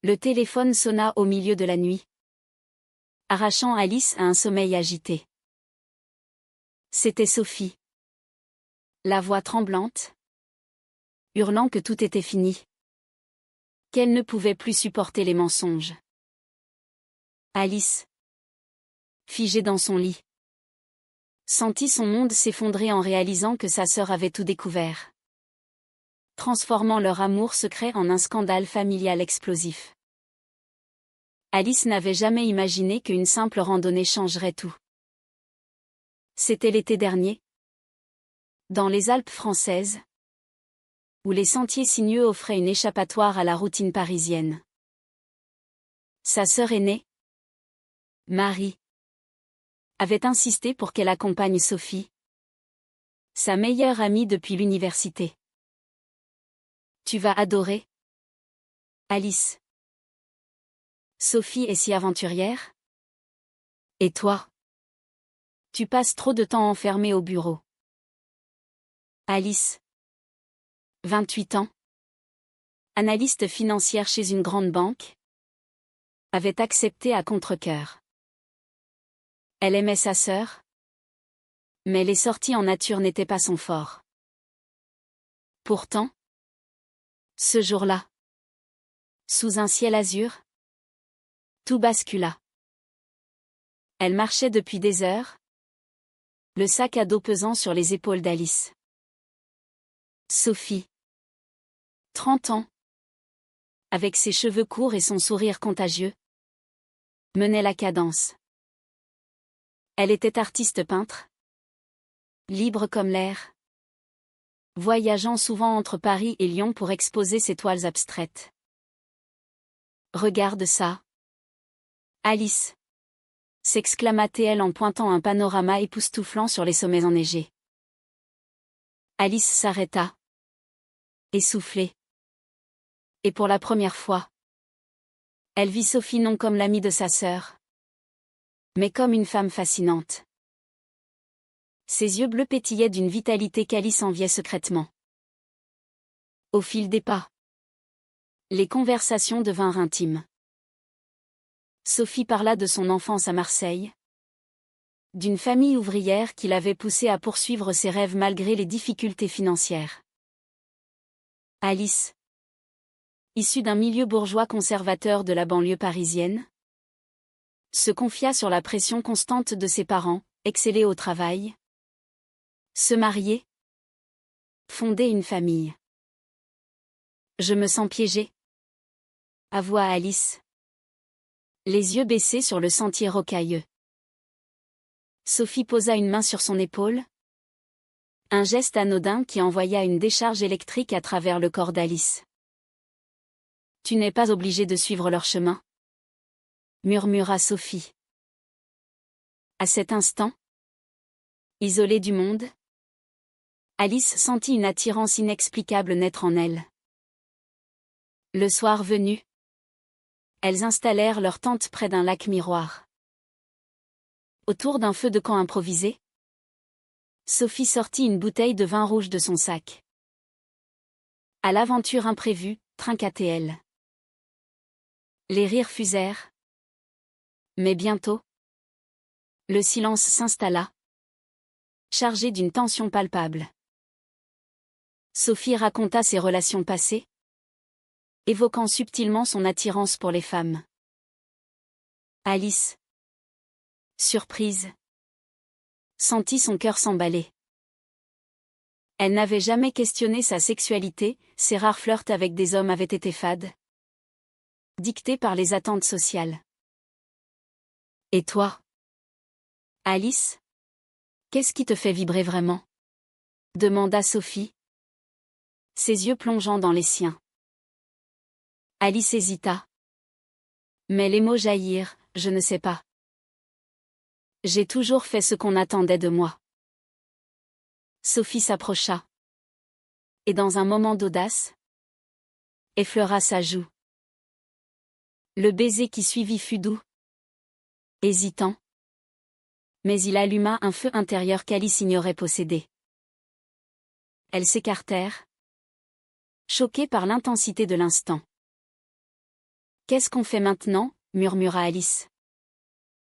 Le téléphone sonna au milieu de la nuit, arrachant Alice à un sommeil agité. C'était Sophie. La voix tremblante, hurlant que tout était fini. Qu'elle ne pouvait plus supporter les mensonges. Alice, figée dans son lit, sentit son monde s'effondrer en réalisant que sa sœur avait tout découvert, transformant leur amour secret en un scandale familial explosif. Alice n'avait jamais imaginé qu'une simple randonnée changerait tout. C'était l'été dernier, dans les Alpes françaises, où les sentiers sinueux offraient une échappatoire à la routine parisienne. Sa sœur aînée, Marie, avait insisté pour qu'elle accompagne Sophie, sa meilleure amie depuis l'université. Tu vas adorer, Alice. Sophie est si aventurière. Et toi? Tu passes trop de temps enfermée au bureau. Alice, 28 ans, analyste financière chez une grande banque, avait accepté à contre-cœur. Elle aimait sa sœur, mais les sorties en nature n'étaient pas son fort. Pourtant, ce jour-là, sous un ciel azur, tout bascula. Elle marchait depuis des heures, le sac à dos pesant sur les épaules d'Alice. Sophie, 30 ans, avec ses cheveux courts et son sourire contagieux, menait la cadence. Elle était artiste peintre, libre comme l'air, voyageant souvent entre Paris et Lyon pour exposer ses toiles abstraites. Regarde ça, Alice, s'exclama-t-elle en pointant un panorama époustouflant sur les sommets enneigés. Alice s'arrêta, essoufflée. Et pour la première fois, elle vit Sophie non comme l'amie de sa sœur, mais comme une femme fascinante. Ses yeux bleus pétillaient d'une vitalité qu'Alice enviait secrètement. Au fil des pas, les conversations devinrent intimes. Sophie parla de son enfance à Marseille, d'une famille ouvrière qui l'avait poussée à poursuivre ses rêves malgré les difficultés financières. Alice, issue d'un milieu bourgeois conservateur de la banlieue parisienne, se confia sur la pression constante de ses parents, exceller au travail, se marier, fonder une famille. Je me sens piégée, avoua Alice, les yeux baissés sur le sentier rocailleux. Sophie posa une main sur son épaule, un geste anodin qui envoya une décharge électrique à travers le corps d'Alice. Tu n'es pas obligée de suivre leur chemin, murmura Sophie. À cet instant, isolée du monde, Alice sentit une attirance inexplicable naître en elle. Le soir venu, elles installèrent leur tente près d'un lac miroir. Autour d'un feu de camp improvisé, Sophie sortit une bouteille de vin rouge de son sac. À l'aventure imprévue, trinqua-t-elle. Les rires fusèrent. Mais bientôt, le silence s'installa, chargé d'une tension palpable. Sophie raconta ses relations passées, évoquant subtilement son attirance pour les femmes. Alice, surprise, sentit son cœur s'emballer. Elle n'avait jamais questionné sa sexualité, ses rares flirts avec des hommes avaient été fades, dictés par les attentes sociales. Et toi, Alice, qu'est-ce qui te fait vibrer vraiment? Demanda Sophie, ses yeux plongeant dans les siens. Alice hésita. Mais les mots jaillirent, je ne sais pas. J'ai toujours fait ce qu'on attendait de moi. Sophie s'approcha. Et dans un moment d'audace, effleura sa joue. Le baiser qui suivit fut doux, hésitant. Mais il alluma un feu intérieur qu'Alice ignorait posséder. Elles s'écartèrent, choquées par l'intensité de l'instant. Qu'est-ce qu'on fait maintenant, murmura Alice.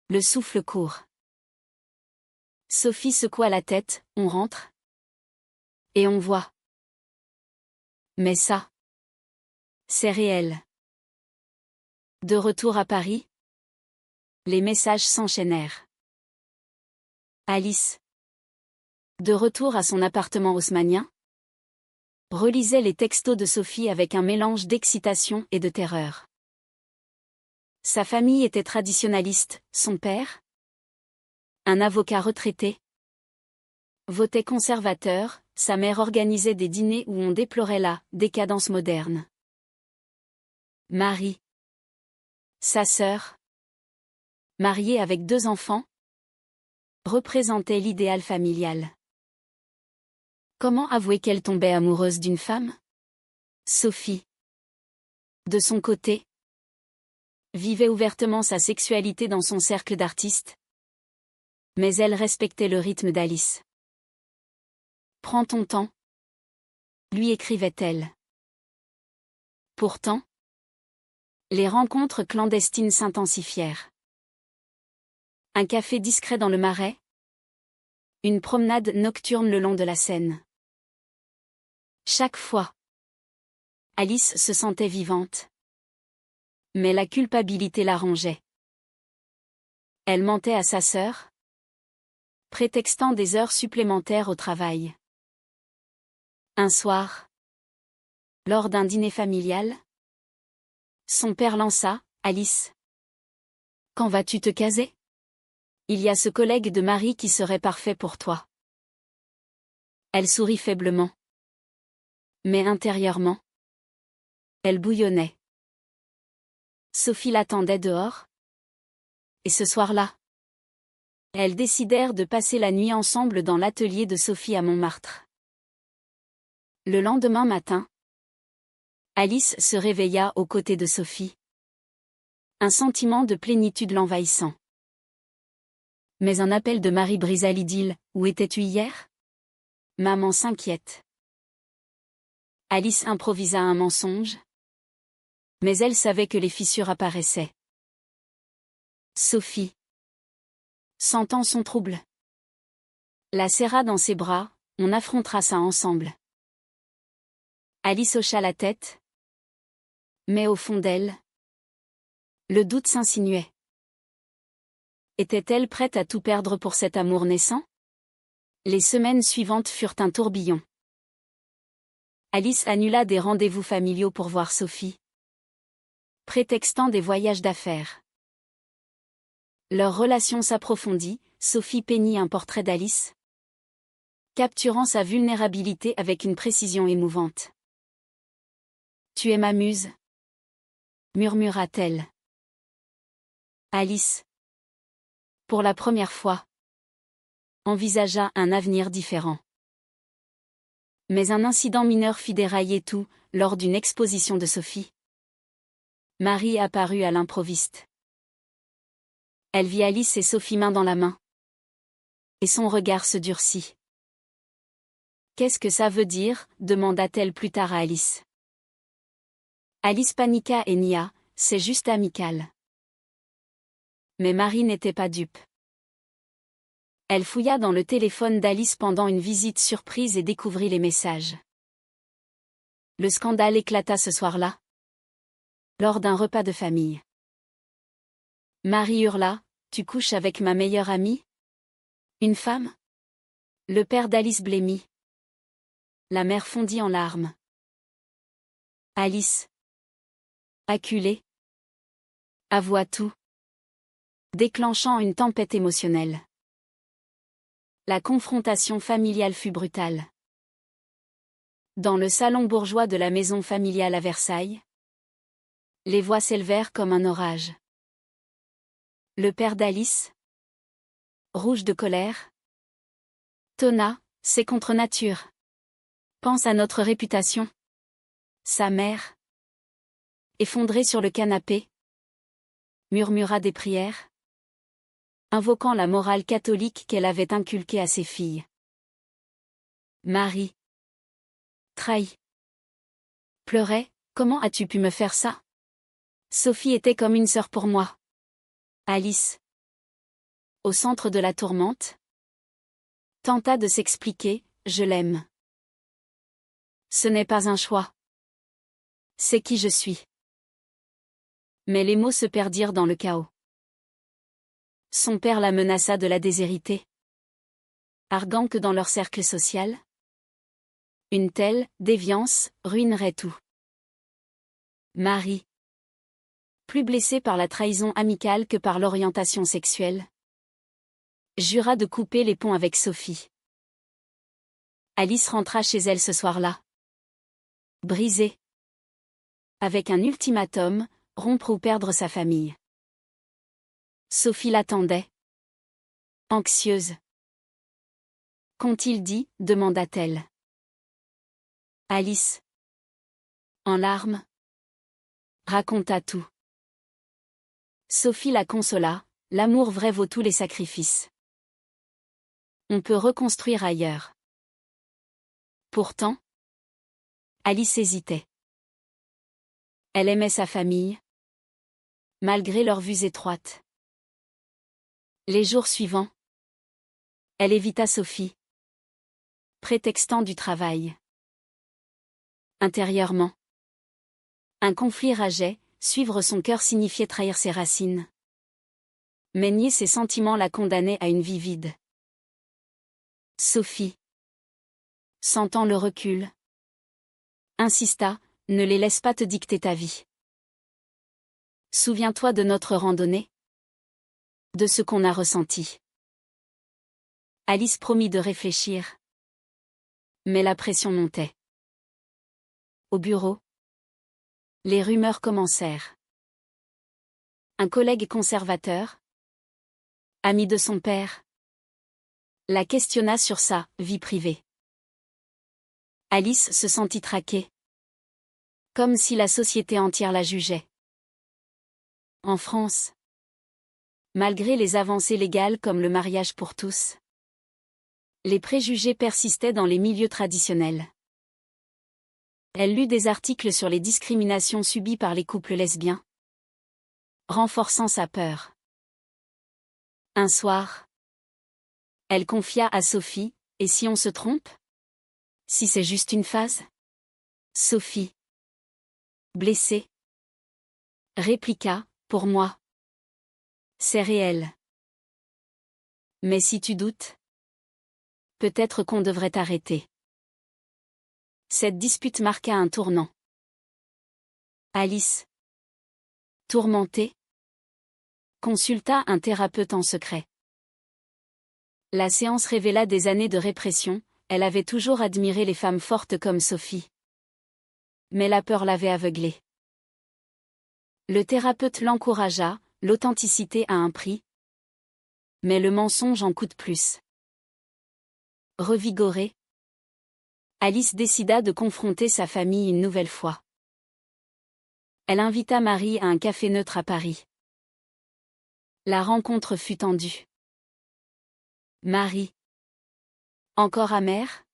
Le souffle court. Sophie secoua la tête, on rentre. Et on voit. Mais ça. C'est réel. De retour à Paris. Les messages s'enchaînèrent. Alice. De retour à son appartement haussmannien. Relisait les textos de Sophie avec un mélange d'excitation et de terreur. Sa famille était traditionnaliste, son père, un avocat retraité, votait conservateur, sa mère organisait des dîners où on déplorait la décadence moderne. Marie, sa sœur, mariée avec 2 enfants, représentait l'idéal familial. Comment avouer qu'elle tombait amoureuse d'une femme? Sophie, de son côté, vivait ouvertement sa sexualité dans son cercle d'artistes. Mais elle respectait le rythme d'Alice. Prends ton temps, lui écrivait-elle. Pourtant, les rencontres clandestines s'intensifièrent. Un café discret dans le Marais, une promenade nocturne le long de la Seine. Chaque fois, Alice se sentait vivante. Mais la culpabilité la rongeait. Elle mentait à sa sœur, prétextant des heures supplémentaires au travail. Un soir, lors d'un dîner familial, son père lança, « Alice, quand vas-tu te caser? Il y a ce collègue de Marie qui serait parfait pour toi. » Elle sourit faiblement. Mais intérieurement, elle bouillonnait. Sophie l'attendait dehors. Et ce soir-là, elles décidèrent de passer la nuit ensemble dans l'atelier de Sophie à Montmartre. Le lendemain matin, Alice se réveilla aux côtés de Sophie. Un sentiment de plénitude l'envahissant. Mais un appel de Marie brisa l'idylle. « Où étais-tu hier ? » Maman s'inquiète. Alice improvisa un mensonge. Mais elle savait que les fissures apparaissaient. Sophie, sentant son trouble, la serra dans ses bras, on affrontera ça ensemble. Alice hocha la tête. Mais au fond d'elle, le doute s'insinuait. Était-elle prête à tout perdre pour cet amour naissant? Les semaines suivantes furent un tourbillon. Alice annula des rendez-vous familiaux pour voir Sophie, prétextant des voyages d'affaires. Leur relation s'approfondit, Sophie peignit un portrait d'Alice, capturant sa vulnérabilité avec une précision émouvante. « Tu es ma muse » murmura-t-elle. Alice, pour la première fois, envisagea un avenir différent. Mais un incident mineur fit dérailler tout, lors d'une exposition de Sophie. Marie apparut à l'improviste. Elle vit Alice et Sophie main dans la main. Et son regard se durcit. « Qu'est-ce que ça veut dire ?» demanda-t-elle plus tard à Alice. Alice paniqua et nia, « C'est juste amical. » Mais Marie n'était pas dupe. Elle fouilla dans le téléphone d'Alice pendant une visite surprise et découvrit les messages. Le scandale éclata ce soir-là, lors d'un repas de famille. Marie hurla, « Tu couches avec ma meilleure amie? Une femme ?» Le père d'Alice blêmit. La mère fondit en larmes. Alice, acculée, avoua tout, déclenchant une tempête émotionnelle. La confrontation familiale fut brutale. Dans le salon bourgeois de la maison familiale à Versailles, les voix s'élevèrent comme un orage. Le père d'Alice, rouge de colère, tonna, « C'est contre nature. Pense à notre réputation. » Sa mère, effondrée sur le canapé, murmura des prières, invoquant la morale catholique qu'elle avait inculquée à ses filles. Marie, trahie, pleurait, « Comment as-tu pu me faire ça? Sophie était comme une sœur pour moi. Alice, au centre de la tourmente, tenta de s'expliquer, je l'aime. Ce n'est pas un choix. C'est qui je suis. Mais les mots se perdirent dans le chaos. Son père la menaça de la déshériter, arguant que dans leur cercle social, une telle déviance ruinerait tout. Marie, plus blessée par la trahison amicale que par l'orientation sexuelle, jura de couper les ponts avec Sophie. Alice rentra chez elle ce soir-là, brisée, avec un ultimatum, rompre ou perdre sa famille. Sophie l'attendait, anxieuse. Qu'ont-ils dit, demanda-t-elle. Alice, en larmes, raconta tout. Sophie la consola, l'amour vrai vaut tous les sacrifices. On peut reconstruire ailleurs. Pourtant, Alice hésitait. Elle aimait sa famille, malgré leurs vues étroites. Les jours suivants, elle évita Sophie, prétextant du travail. Intérieurement, un conflit rageait, suivre son cœur signifiait trahir ses racines. Mais nier ses sentiments la condamnait à une vie vide. Sophie, sentant le recul, insista, ne les laisse pas te dicter ta vie. Souviens-toi de notre randonnée, de ce qu'on a ressenti. Alice promit de réfléchir. Mais la pression montait. Au bureau, les rumeurs commencèrent. Un collègue conservateur, ami de son père, la questionna sur sa vie privée. Alice se sentit traquée, comme si la société entière la jugeait. En France, malgré les avancées légales comme le mariage pour tous, les préjugés persistaient dans les milieux traditionnels. Elle lut des articles sur les discriminations subies par les couples lesbiens, renforçant sa peur. Un soir, elle confia à Sophie, « Et si on se trompe? Si c'est juste une phase ?» Sophie, blessée, répliqua, « Pour moi, c'est réel. Mais si tu doutes, peut-être qu'on devrait t'arrêter. » Cette dispute marqua un tournant. Alice, tourmentée, consulta un thérapeute en secret. La séance révéla des années de répression, elle avait toujours admiré les femmes fortes comme Sophie. Mais la peur l'avait aveuglée. Le thérapeute l'encouragea, l'authenticité a un prix. Mais le mensonge en coûte plus. Revigorée, Alice décida de confronter sa famille une nouvelle fois. Elle invita Marie à un café neutre à Paris. La rencontre fut tendue. Marie, encore amère,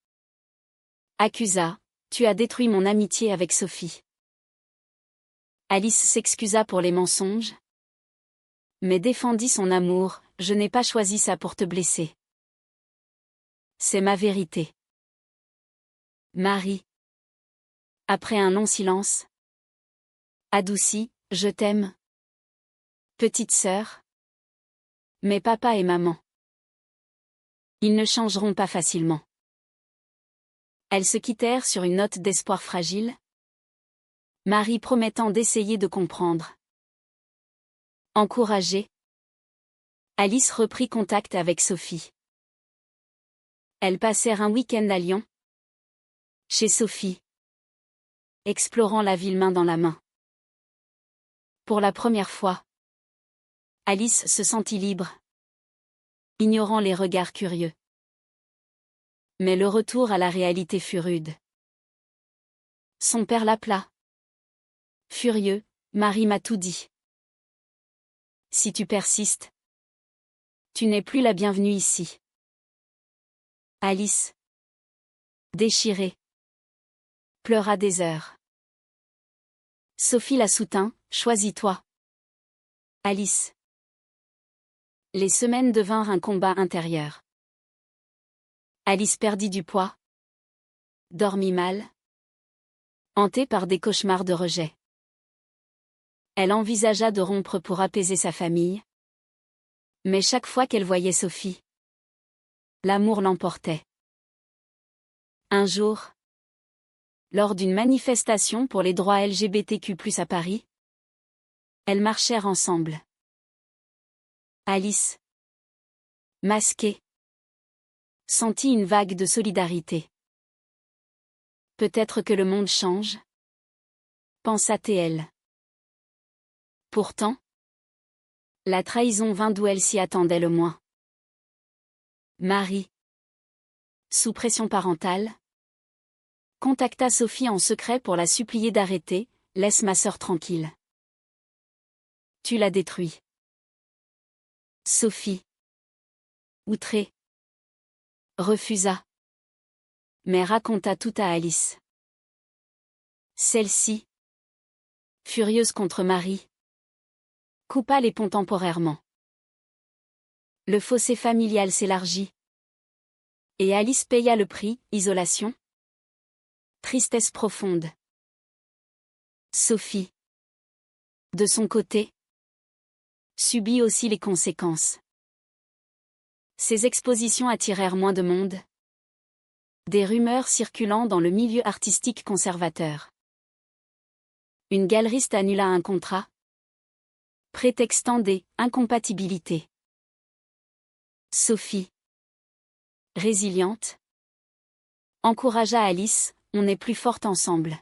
accusa, « Tu as détruit mon amitié avec Sophie. » Alice s'excusa pour les mensonges, mais défendit son amour, « Je n'ai pas choisi ça pour te blesser. C'est ma vérité. » Marie, après un long silence, adoucie, « Je t'aime, petite sœur. Mais papa et maman, ils ne changeront pas facilement. » Elles se quittèrent sur une note d'espoir fragile, Marie promettant d'essayer de comprendre. Encouragée, Alice reprit contact avec Sophie. Elles passèrent un week-end à Lyon, chez Sophie, explorant la ville main dans la main. Pour la première fois, Alice se sentit libre, ignorant les regards curieux. Mais le retour à la réalité fut rude. Son père l'appela. Furieux, « Marie m'a tout dit. Si tu persistes, tu n'es plus la bienvenue ici. » Alice, déchirée, pleura des heures. Sophie la soutint, choisis-toi. Alice. Les semaines devinrent un combat intérieur. Alice perdit du poids. Dormit mal. Hantée par des cauchemars de rejet. Elle envisagea de rompre pour apaiser sa famille. Mais chaque fois qu'elle voyait Sophie, l'amour l'emportait. Un jour, lors d'une manifestation pour les droits LGBTQ+ à Paris, elles marchèrent ensemble. Alice, masquée, sentit une vague de solidarité. Peut-être que le monde change, pensa-t-elle. Pourtant, la trahison vint d'où elle s'y attendait le moins. Marie, sous pression parentale, contacta Sophie en secret pour la supplier d'arrêter. « Laisse ma sœur tranquille. Tu l'as détruit. » Sophie, outrée, refusa, mais raconta tout à Alice. Celle-ci, furieuse contre Marie, coupa les ponts temporairement. Le fossé familial s'élargit. Et Alice paya le prix, isolation, tristesse profonde. Sophie, de son côté, subit aussi les conséquences. Ces expositions attirèrent moins de monde. Des rumeurs circulant dans le milieu artistique conservateur. Une galeriste annula un contrat, prétextant des incompatibilités. Sophie, résiliente, encouragea Alice, on est plus forte ensemble.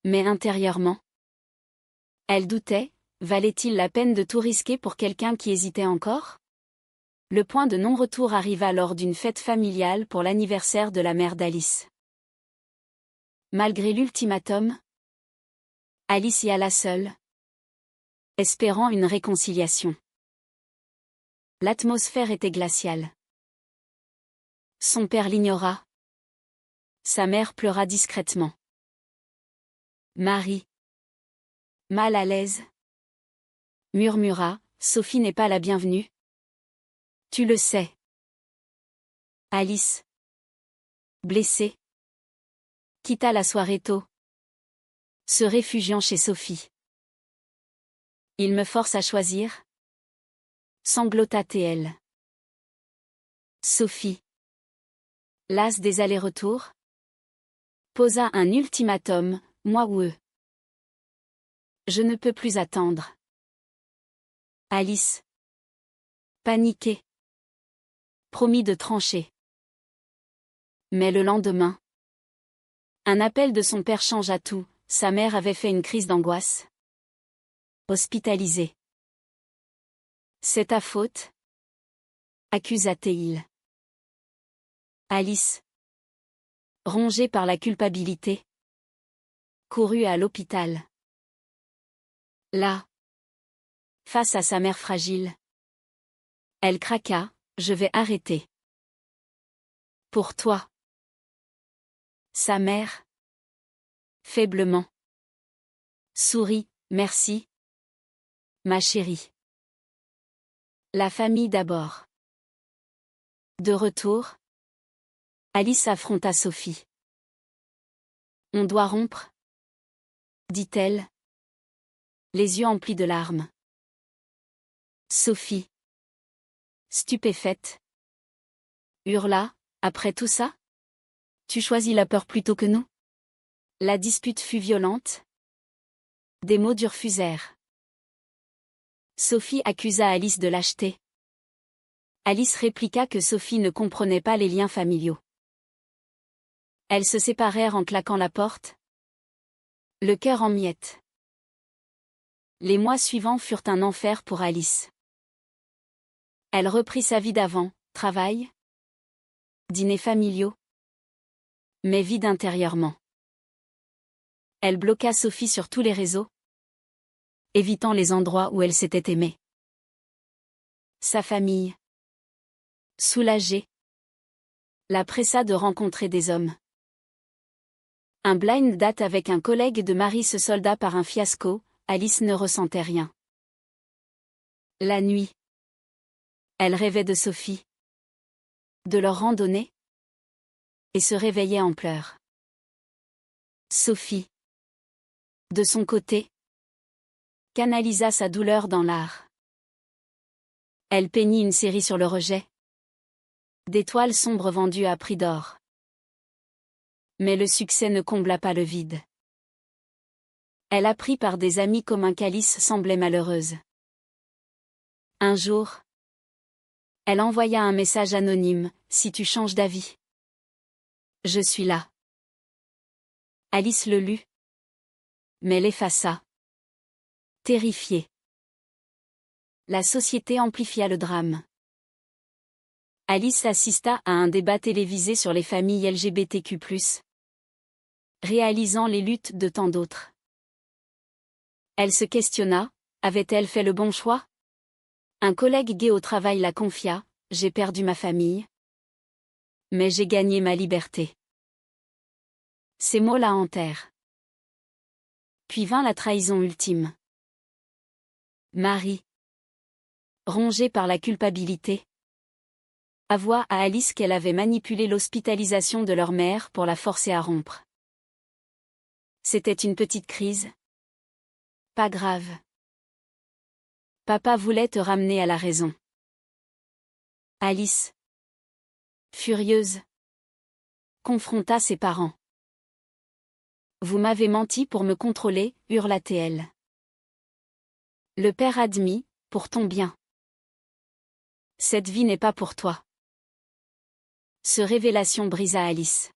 Mais intérieurement, elle doutait, valait-il la peine de tout risquer pour quelqu'un qui hésitait encore? Le point de non-retour arriva lors d'une fête familiale pour l'anniversaire de la mère d'Alice. Malgré l'ultimatum, Alice y alla seule, espérant une réconciliation. L'atmosphère était glaciale. Son père l'ignora. Sa mère pleura discrètement. Marie, mal à l'aise, murmura, « Sophie n'est pas la bienvenue. Tu le sais. » Alice, blessée, quitta la soirée tôt, se réfugiant chez Sophie. Il me force à choisir, sanglota-t-elle. Sophie, lasse des allers-retours, posa un ultimatum, moi ou eux. Je ne peux plus attendre. Alice, paniquée, promit de trancher. Mais le lendemain, un appel de son père changea tout, sa mère avait fait une crise d'angoisse. Hospitalisée. C'est ta faute, accusa-t-il. Alice, rongée par la culpabilité, courut à l'hôpital. Là, face à sa mère fragile, elle craqua, je vais arrêter. Pour toi. Sa mère, faiblement, sourit, merci, ma chérie. La famille d'abord. De retour, Alice affronta Sophie. On doit rompre, dit-elle, les yeux emplis de larmes. Sophie, stupéfaite, hurla, après tout ça? Tu choisis la peur plutôt que nous? La dispute fut violente. Des mots durs fusèrent. Sophie accusa Alice de lâcheté. Alice répliqua que Sophie ne comprenait pas les liens familiaux. Elles se séparèrent en claquant la porte, le cœur en miettes. Les mois suivants furent un enfer pour Alice. Elle reprit sa vie d'avant, travail, dîners familiaux, mais vide intérieurement. Elle bloqua Sophie sur tous les réseaux, évitant les endroits où elle s'était aimée. Sa famille, soulagée, la pressa de rencontrer des hommes. Un blind date avec un collègue de Marie se solda par un fiasco, Alice ne ressentait rien. La nuit. Elle rêvait de Sophie. De leur randonnée. Et se réveillait en pleurs. Sophie. De son côté. Canalisa sa douleur dans l'art. Elle peignit une série sur le rejet. Des toiles sombres vendues à prix d'or. Mais le succès ne combla pas le vide. Elle apprit par des amis comme qu'Alice semblait malheureuse. Un jour, elle envoya un message anonyme, « Si tu changes d'avis. Je suis là. » Alice le lut. Mais l'effaça. Terrifiée. La société amplifia le drame. Alice assista à un débat télévisé sur les familles LGBTQ+, réalisant les luttes de tant d'autres. Elle se questionna, avait-elle fait le bon choix? Un collègue gay au travail la confia, « J'ai perdu ma famille. Mais j'ai gagné ma liberté. » Ces mots la hantèrent. Puis vint la trahison ultime. Marie, rongée par la culpabilité, avoua à Alice qu'elle avait manipulé l'hospitalisation de leur mère pour la forcer à rompre. C'était une petite crise. Pas grave. Papa voulait te ramener à la raison. Alice, furieuse, confronta ses parents. Vous m'avez menti pour me contrôler, hurla-t-elle. Le père admit, pour ton bien. Cette vie n'est pas pour toi. Ce révélation brisa Alice.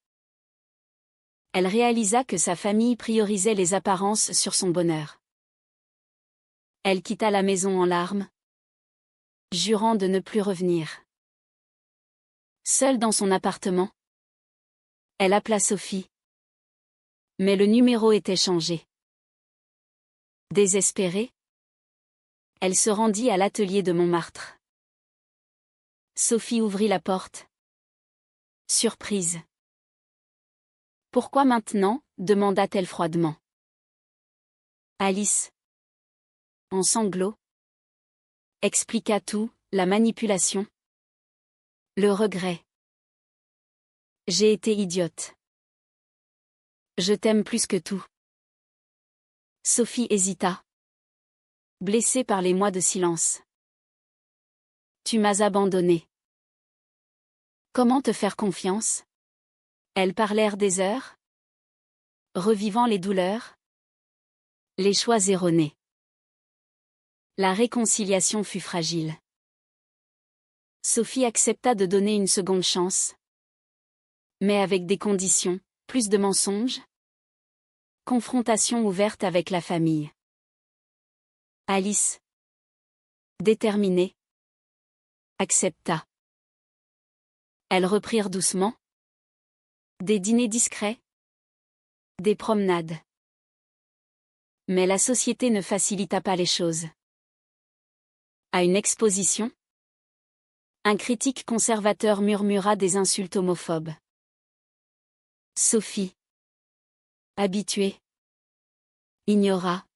Elle réalisa que sa famille priorisait les apparences sur son bonheur. Elle quitta la maison en larmes, jurant de ne plus revenir. Seule dans son appartement, elle appela Sophie. Mais le numéro était changé. Désespérée, elle se rendit à l'atelier de Montmartre. Sophie ouvrit la porte. Surprise. Pourquoi maintenant? Demanda-t-elle froidement. Alice, en sanglots, expliqua tout, la manipulation, le regret. J'ai été idiote. Je t'aime plus que tout. Sophie hésita, blessée par les mois de silence. Tu m'as abandonnée. Comment te faire confiance? Elles parlèrent des heures, revivant les douleurs, les choix erronés. La réconciliation fut fragile. Sophie accepta de donner une seconde chance, mais avec des conditions, plus de mensonges, confrontation ouverte avec la famille. Alice, déterminée, accepta. Elles reprirent doucement. Des dîners discrets, des promenades. Mais la société ne facilita pas les choses. À une exposition, un critique conservateur murmura des insultes homophobes. Sophie, habituée, ignora.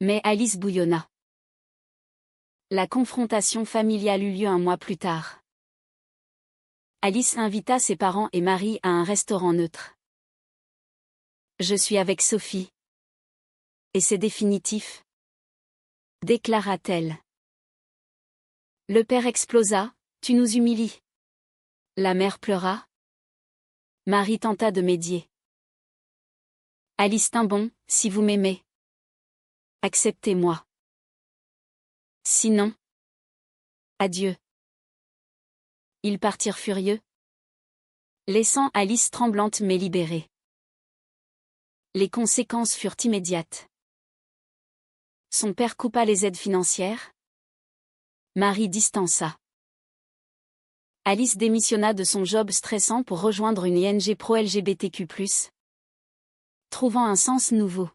Mais Alice bouillonna. La confrontation familiale eut lieu un mois plus tard. Alice invita ses parents et Marie à un restaurant neutre. Je suis avec Sophie. Et c'est définitif, déclara-t-elle. Le père explosa, tu nous humilies. La mère pleura. Marie tenta de médier. Alice tint bon, si vous m'aimez, acceptez-moi. Sinon, adieu. Ils partirent furieux, laissant Alice tremblante mais libérée. Les conséquences furent immédiates. Son père coupa les aides financières. Marie distança. Alice démissionna de son job stressant pour rejoindre une ONG pro-LGBTQ+, trouvant un sens nouveau.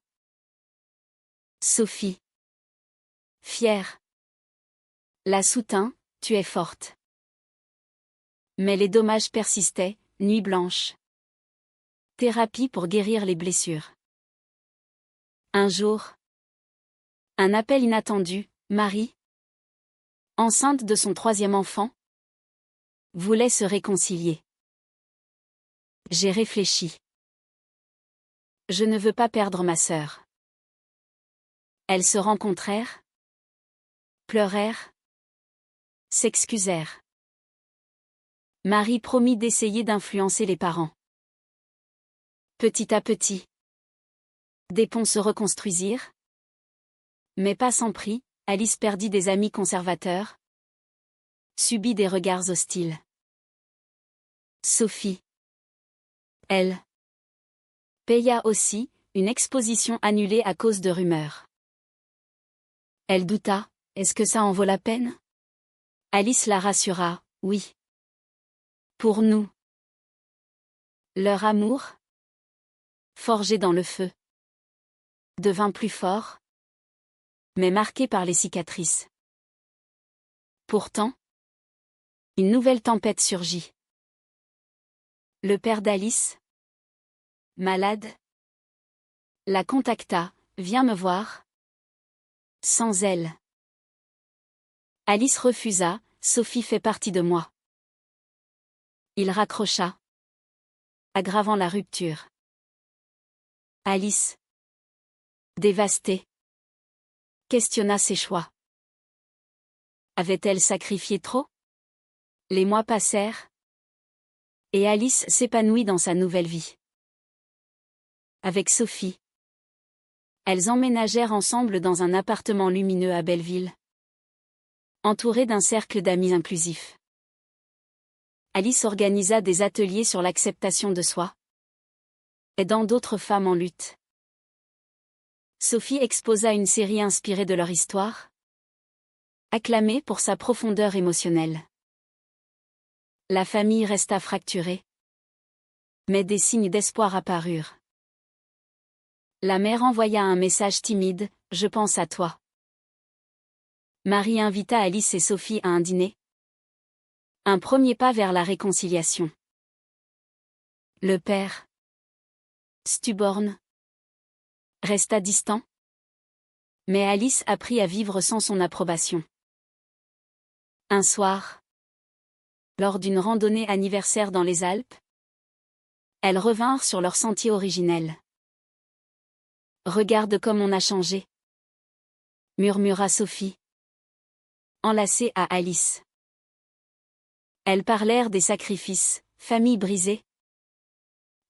Sophie, fière, la soutint, tu es forte. Mais les dommages persistaient, nuit blanche. Thérapie pour guérir les blessures. Un jour. Un appel inattendu, Marie, enceinte de son 3e enfant, voulait se réconcilier. J'ai réfléchi. Je ne veux pas perdre ma sœur. Elles se rencontrèrent, pleurèrent, s'excusèrent. Marie promit d'essayer d'influencer les parents. Petit à petit, des ponts se reconstruisirent. Mais pas sans prix, Alice perdit des amis conservateurs, subit des regards hostiles. Sophie, elle, paya aussi, une exposition annulée à cause de rumeurs. Elle douta, est-ce que ça en vaut la peine? Alice la rassura, oui. Pour nous. Leur amour, forgé dans le feu, devint plus fort, mais marqué par les cicatrices. Pourtant, une nouvelle tempête surgit. Le père d'Alice, malade, la contacta, viens me voir. Sans elle. Alice refusa, Sophie fait partie de moi. Il raccrocha, aggravant la rupture. Alice, dévastée, questionna ses choix. Avait-elle sacrifié trop? Les mois passèrent, et Alice s'épanouit dans sa nouvelle vie. Avec Sophie, elles emménagèrent ensemble dans un appartement lumineux à Belleville, entouré d'un cercle d'amis inclusifs. Alice organisa des ateliers sur l'acceptation de soi, aidant d'autres femmes en lutte. Sophie exposa une série inspirée de leur histoire, acclamée pour sa profondeur émotionnelle. La famille resta fracturée, mais des signes d'espoir apparurent. La mère envoya un message timide, « Je pense à toi ». Marie invita Alice et Sophie à un dîner. Un premier pas vers la réconciliation. Le père, Stuborn, resta distant. Mais Alice apprit à vivre sans son approbation. Un soir, lors d'une randonnée anniversaire dans les Alpes, elles revinrent sur leur sentier originel. « Regarde comme on a changé », murmura Sophie, enlacée à Alice. Elles parlèrent des sacrifices, familles brisées,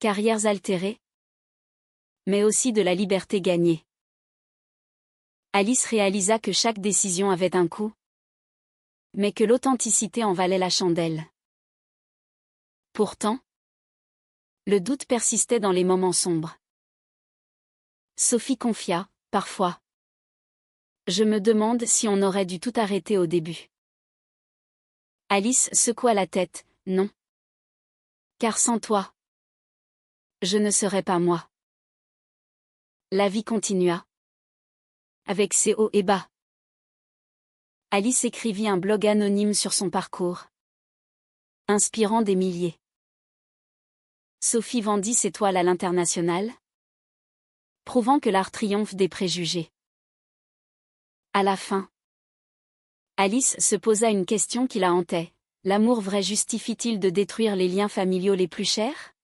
carrières altérées, mais aussi de la liberté gagnée. Alice réalisa que chaque décision avait un coût, mais que l'authenticité en valait la chandelle. Pourtant, le doute persistait dans les moments sombres. Sophie confia, parfois. Je me demande si on aurait dû tout arrêter au début. Alice secoua la tête, non. Car sans toi, je ne serais pas moi. La vie continua. Avec ses hauts et bas. Alice écrivit un blog anonyme sur son parcours, inspirant des milliers. Sophie vendit ses toiles à l'international, prouvant que l'art triomphe des préjugés. À la fin, Alice se posa une question qui la hantait. L'amour vrai justifie-t-il de détruire les liens familiaux les plus chers?